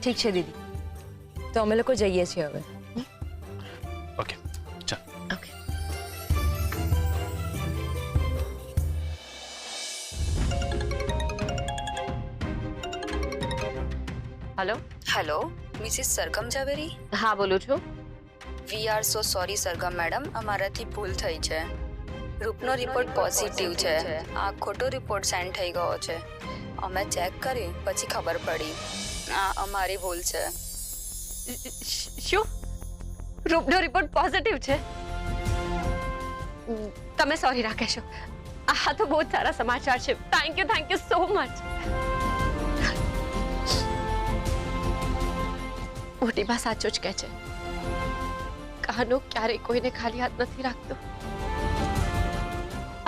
ઠીક છે દીદી, તો અમે લોકો જઈએ છીએ હવે. ઓકે ચાલ. ઓકે. हेलो हेलो मिसिस सरगम ઝવેરી. हाँ बोलूँ छू. We are so sorry Sargam madam, અમારાથી ભૂલ થઈ છે. રૂપનો રિપોર્ટ પોઝિટિવ છે. આ ખોટો રિપોર્ટ સેન્ડ થઈ ગયો છે. અમે ચેક કરી પછી ખબર પડી આ અમારી ભૂલ છે. શું? રૂપનો રિપોર્ટ પોઝિટિવ છે? તમે સોરી ના કહેશો. આ તો બહુ સારા સમાચાર છે. Thank you so much. મોટી બા સાચું જ કહે છે. કાનો ક્યારેય કોઈને ખાલી હાથ નથી રાખતો.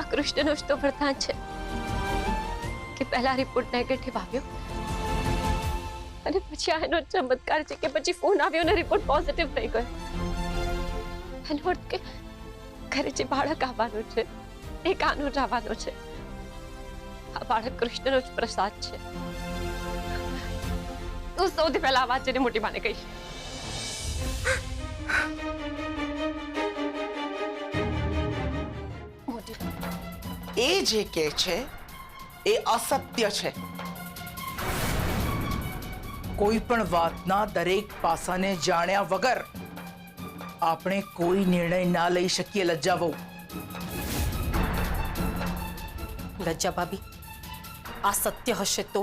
આ કૃષ્ણનો જ તો વરદાન છે કે પહેલા રિપોર્ટ નેગેટિવ આવ્યો અને પછી આ એનો ચમત્કાર છે કે પછી ફોન આવ્યો અને રિપોર્ટ પોઝિટિવ થઈ ગયો. એનો અર્થ કે ઘરે જે બાળક આવવાનું છે એ કાનો જ આવવાનો છે. આ બાળક કૃષ્ણનો જ પ્રસાદ છે. તું સૌથી પહેલા આ વાત છે ને મોટી માને કહીશ. એ જે કે છે એ અસત્ય છે. કોઈ પણ વાતના દરેક પાસાને જાણ્યા વગર આપણે કોઈ નિર્ણય ના લઈ શકીએ. લજ્જા વહુ. લજ્જા ભાભી, આ સત્ય હશે તો?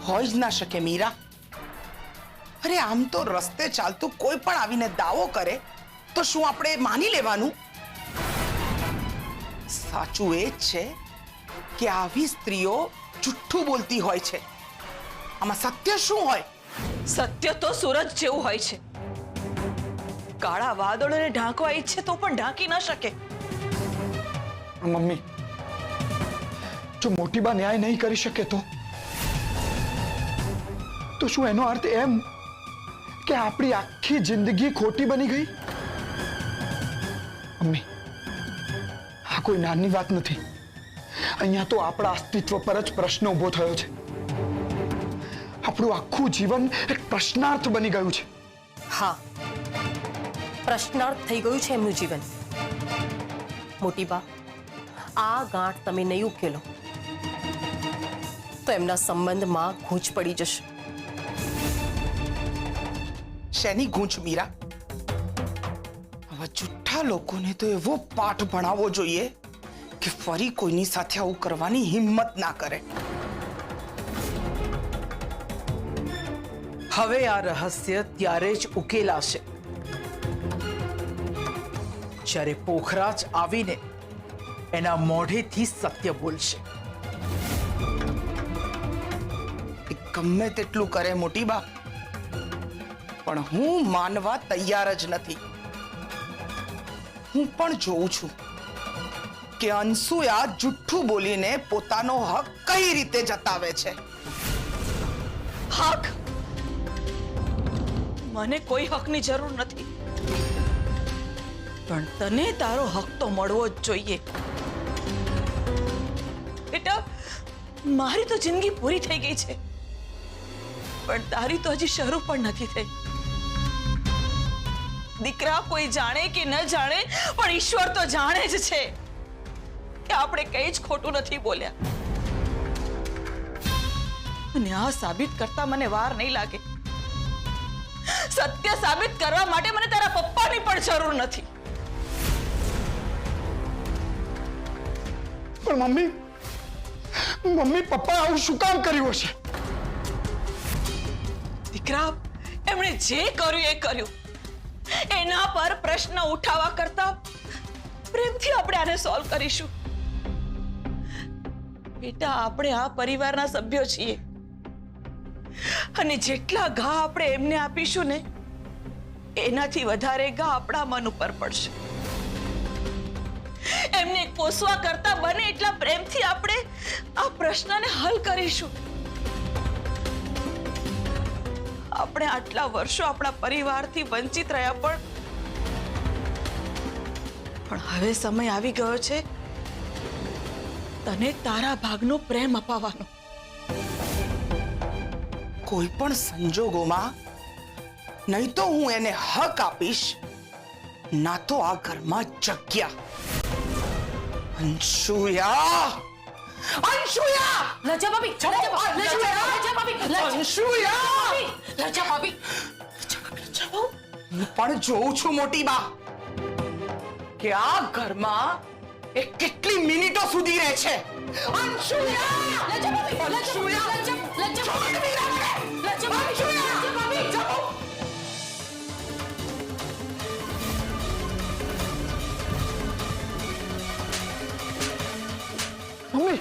હોય જ ના શકે મીરા. અરે આમ તો રસ્તે ચાલતું કોઈ પણ આવીને દાવો કરે તો શું આપણે માની લેવાનું? સાચું એ જ છે કે આવી સ્ત્રીઓ જુઠ્ઠું બોલતી હોય છે. આમાં સત્ય શું હોય? સત્ય તો સૂરજ જેવું હોય છે. કાળા વાદળોને ઢાંકવા ઈચ્છે તો પણ ઢાંકી ન શકે. મમ્મી, જો મોટી બા ન્યાય નહીં કરી શકે તો શું એનો અર્થ એમ કે આપણી આખી જિંદગી ખોટી બની ગઈ? મમ્મી, આ કોઈ નાની વાત નથી. અહીંયા તો આપણા અસ્તિત્વ પર જ પ્રશ્ન ઉભો થયો છે. આપણું આખું જીવન એક પ્રશ્નાર્થ બની ગયું છે. હા, પ્રશ્નાર્થ થઈ ગયું છે એમનું જીવન. મોટી બા, આ ગાંઠ તમે નહીં ઉકેલો તો એમના સંબંધમાં ગૂંચ પડી જશે. શેની ગૂંચ મીરા? આવા જુઠ્ઠા લોકોને તો એવો પાઠ ભણાવવો જોઈએ કે ફરી કોઈની સાથે આવું કરવાની હિંમત ના કરે. હવે આ રહસ્ય ત્યારે જ ઉકેલાશે જ્યારે પોખરાજ આવીને એના મોઢેથી સત્ય બોલશે. ગમે તેટલું કરે મોટી બા, પણ હું માનવા તૈયાર જ નથી. હું પણ જોઉં છું કે અનસુયા જુઠ્ઠું બોલીને પોતાનો હક કઈ રીતે જતાવે છે. હક? મને કોઈ હકની જરૂર નથી, પણ તને તારો હક તો મળવો જ જોઈએ. બેટા, મારી તો જિંદગી પૂરી થઈ ગઈ છે, પણ તારી તો હજી શરૂ પણ નથી થઈ. દીકરા, કોઈ જાણે કે ન જાણે પણ ઈશ્વર તો જાણે જ છે કે આપણે કઈ જ ખોટું નથી બોલ્યા. અને આ સાબિત કરતા મને વાર નહીં લાગે. સત્ય સાબિત કરવા માટે મને તારા પપ્પાની પણ જરૂર નથી. પણ મમ્મી પપ્પા આવું શું કામ કર્યું હશે? દીકરા, એમણે જે કર્યું એ કર્યું. એના પર પ્રશ્ન ઉઠાવવા કરતા પ્રેમથી આપણે આને સોલ્વ કરીશું. બેટા, આપણે આ પરિવારના સભ્યો છીએ અને જેટલા ઘા આપણે એમને આપીશું ને એનાથી વધારે ઘા આપણા મન ઉપર પડશે. એમને કોસવા કરતા બને એટલા પ્રેમથી આપણે આ પ્રશ્નને હલ કરીશું. આપણે આટલા વર્ષો આપણા પરિવારથી વંચિત રહ્યા, પણ હવે સમય આવી ગયો છે તને તારા ભાગનો પ્રેમ અપાવવાનો. કોઈ પણ સંજોગોમાં નહીં તો હું એને હક આપીશ, ના તો આ ઘરમાં જગ્યા. અંશુયા! અંશુયા! લજા ભાભી, અંશુયા! લજા ભાભી. હું પણ જોઉં છું મોટી બા કે આ ઘરમાં એ કેટલી મિનિટો સુધી રહે છે. અંશુયા! અંશુયા! છોડ મીરાને! અંશુયા! જાઓ! મમ્મી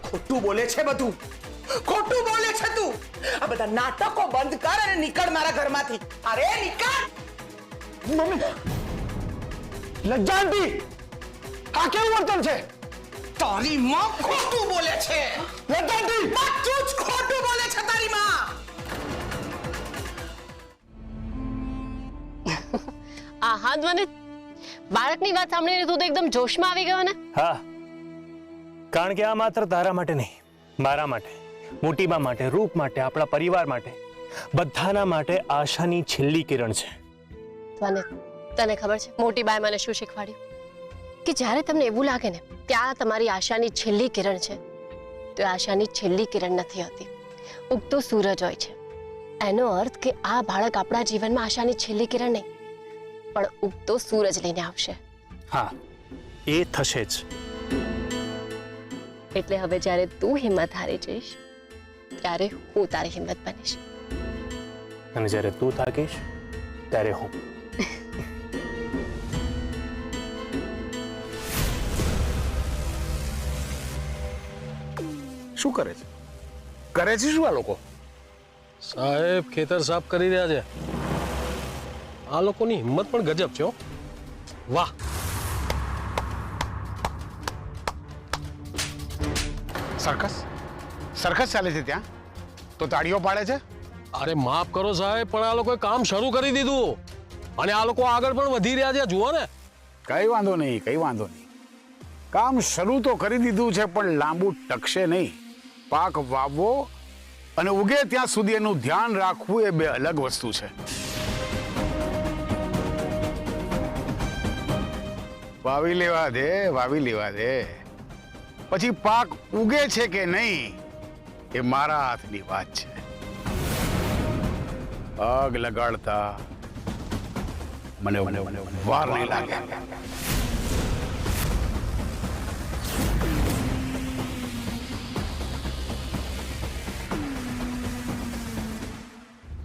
ખોટું બોલે છે બધું, ખોટું બોલે છે તું. આ બધા નાટકો બંધ કર અને નીકળ મારા ઘરમાંથી. અરે નીકળ! મમ્મી લજ્જાંતી આ કેવું વર્તન છે? તારી માં ખોટું બોલે છે. લજ્જાંતી બધું જ ખોટું બોલે છે તારી માં. આહા ધ્વનિ, બાળકની વાત સાંભળીને તું તો એકદમ જોશમાં આવી ગયો ને. હા, કારણ કે આ માત્ર તારા માટે નહીં, મારા માટે, મોટીબા માટે, રૂપ માટે, આપણા પરિવાર માટે, બધાના માટે આશાની છેલ્લી કિરણ છે. ધ્વનિ, તને ખબર છે મોટી બાએ મને શું શીખવાડ્યું? કે જ્યારે તમને એવું લાગે ને કે આ તમારી આશાની છેલ્લી કિરણ છે, તો એ આશાની છેલ્લી કિરણ નથી હોતી, ઉગતો સૂરજ હોય છે. એનો અર્થ કે આ બાળક આપણા જીવનમાં આશાની છેલ્લી કિરણ નહીં, પણ ઉગતો સૂરજ લઈને આવશે. હા, એ થશે જ. એટલે હવે જ્યારે તું હિંમત હારી જઈશ, ત્યારે હું તારી હિંમત બનીશ. અને જ્યારે તું થાકીશ ત્યારે હું. શું કરે છે? કરે છે શું આ લોકો? સાહેબ ખેતર સાફ કરી રહ્યા છે. આ લોકોની હિંમત પણ ગજબ છે. વાહ! સર્કસ સર્કસ ચાલે છે ત્યાં તો તાળીઓ પાડે છે? અરે માફ કરો સાહેબ, પણ આ લોકોએ કામ શરૂ કરી દીધું અને આ લોકો આગળ પણ વધી રહ્યા છે. જુઓ ને. કઈ વાંધો નહીં, કઈ વાંધો નહીં. કામ શરૂ તો કરી દીધું છે પણ લાંબુ ટકશે નહીં. પાક વાવવો અને ઉગે ત્યાં સુધી એનું ધ્યાન રાખવું એ બે અલગ વસ્તુ છે. વાવી લેવા દે, વાવી લેવા દે. પછી પાક ઉગે છે કે નહીં એ મારા હાથની વાત છે. આગ લગાડતા મને વાર નહીં લાગે.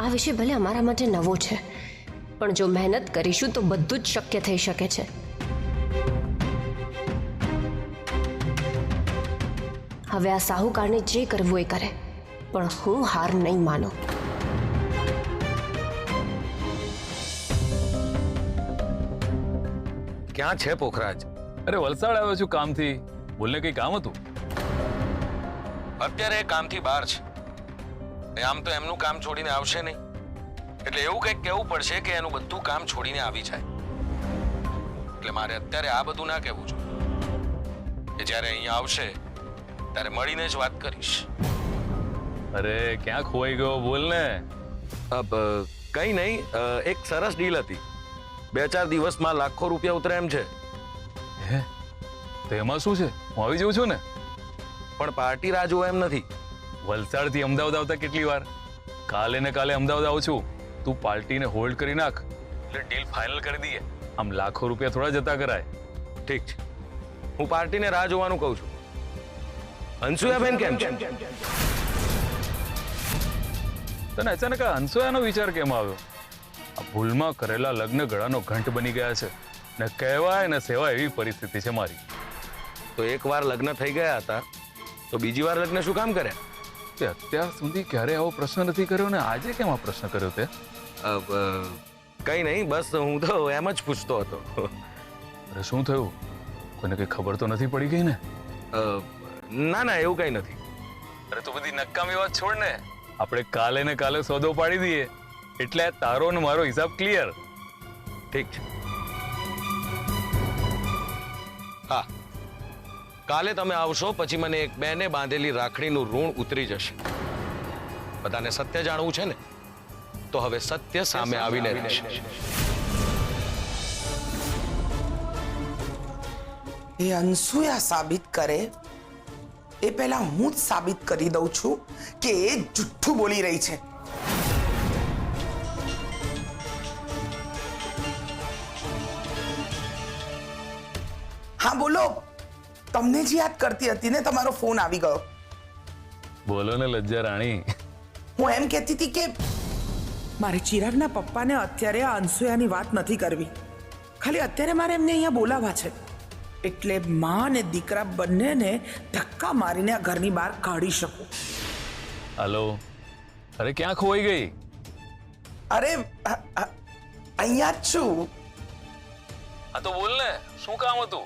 આ વિષય ભલે અમારા માટે નવો છે, પણ જો મહેનત કરીશું તો બધું જ શક્ય થઈ શકે છે. હવે આ સાહુકારને જે કરવું એ કરે, પણ હું હાર નહીં માનું. ક્યાં છે પોખરાજ? અરે વલસાડ આવ્યો છું કામથી. બોલને કઈ કામ હતું? અત્યારે એ કામથી બહાર છે. આમ તો એમનું કામ છોડીને આવશે નહીં, એટલે એવું કંઈક કહેવું પડશે કે એનું બધું કામ છોડીને આવી જાય. એટલે મારે અત્યારે આ બધું ના કહેવું જોઈએ. કે જ્યારે અહીંયા આવશે ત્યારે મળીને જ વાત કરીશ. અરે ક્યાં ખોવાઈ ગયો? બોલને. કંઈ નહીં, એક સરસ ડીલ હતી. 2-4 દિવસમાં લાખો રૂપિયા ઉતરે એમ છે. હે? તો એમાં શું છે? હું આવી જાઉં છું ને. પણ પાર્ટી રાહ જોવા એમ નથી. વલસાડથી અમદાવાદ આવતા કેટલી વાર? કાલે ને કાલે અમદાવાદ આવું છું. તું પાર્ટીને હોલ્ડ કરી નાખ એટલે ડીલ ફાઇનલ કરી દઈએ. આમ લાખો રૂપિયા થોડા જતા કરાય. ઠીક છે, હું પાર્ટીને રાહ જોવાનું કહું છું. અંશુયાબેન કેમ છે? તને અચાનક આ અંસોયાનો વિચાર કેમ આવ્યો? આ ભૂલમાં કરેલા લગ્ન ગળાનો ઘંટ બની ગયા છે ને કહેવાય ને સેવા એવી પરિસ્થિતિ છે મારી. તો એકવાર લગ્ન થઈ ગયા હતા તો બીજી વાર લગ્ન શું કામ કર્યા? તે અત્યાર સુધી ક્યારે આવો પ્રશ્ન નથી કર્યો ને આજે કેમ આ પ્રશ્ન કર્યો તે? કઈ નહીં, બસ હું તો એમ જ પૂછતો હતો. અરે શું થયું? કોઈને કઈ ખબર તો નથી પડી ગઈ ને? ના ના, એવું કઈ નથી. અરે તું બધી નકામી વાત છોડ ને. આપણે કાલે ને કાલે સોદો પાડી દઈએ એટલે તારો ને મારો હિસાબ ક્લિયર. ઠીક છે. હા, કાલે તમે આવશો પછી મને એક બેને બાંધેલી રાખડીનું ઋણ ઉતરી જશે. બધાને સત્ય જાણવું છે ને, તો હવે સત્ય સામે આવીને રહેશે. એ અનસુયા સાબિત કરે એ પહેલા હું જ સાબિત કરી દઉં છું કે એ જુઠ્ઠું બોલી રહી છે. હા બોલો, તમને જ યાદ કરતી હતી ને, તમારો ફોન આવી ગયો. બોલો ને લજ્જા રાણી. હું એમ કહેતી હતી કે મારે ચિરાગના પપ્પાને અત્યારે આ અનસુયાની વાત નથી કરવી. ખાલી અત્યારે મારે એમને અહીંયા બોલાવવા છે. એટલે માં અને દીકરા બંનેને ધક્કા મારીને આ ઘરની બહાર કાઢી શકું. હાલો, અરે ક્યાં ખોવાઈ ગઈ? અરે અહીંયા જ છું. હા તો બોલ ને, શું કામ હતું?